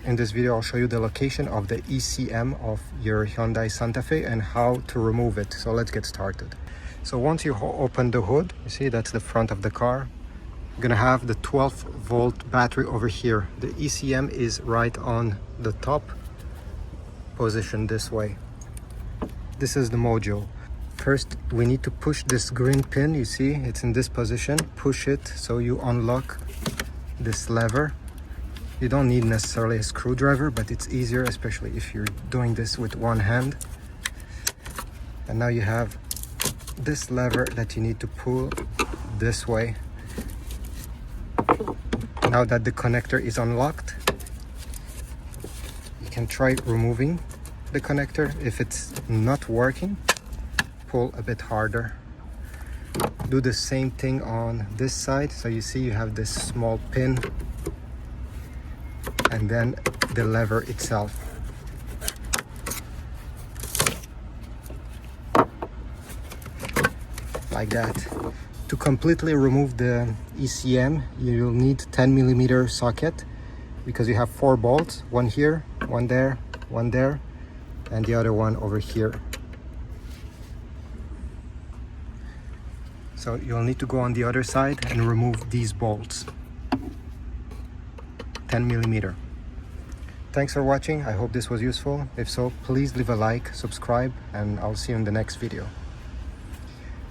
In this video, I'll show you the location of the ECM of your Hyundai Santa Fe and how to remove it. So let's get started. So once you open the hood, you see that's the front of the car. You're gonna have the 12-volt battery over here. The ECM is right on the top, positioned this way. This is the module. First, we need to push this green pin. You see, it's in this position. Push it so you unlock this lever. You don't need necessarily a screwdriver, but it's easier, especially if you're doing this with one hand. And now you have this lever that you need to pull this way. Now that the connector is unlocked, you can try removing the connector. If it's not working, pull a bit harder. Do the same thing on this side. So you see you have this small pin and then the lever itself. Like that. To completely remove the ECM, you'll need 10mm socket because you have 4 bolts, one here, one there, and the other one over here. So you'll need to go on the other side and remove these bolts. 10mm. Thanks for watching. I hope this was useful. If so, please leave a like, subscribe, and I'll see you in the next video.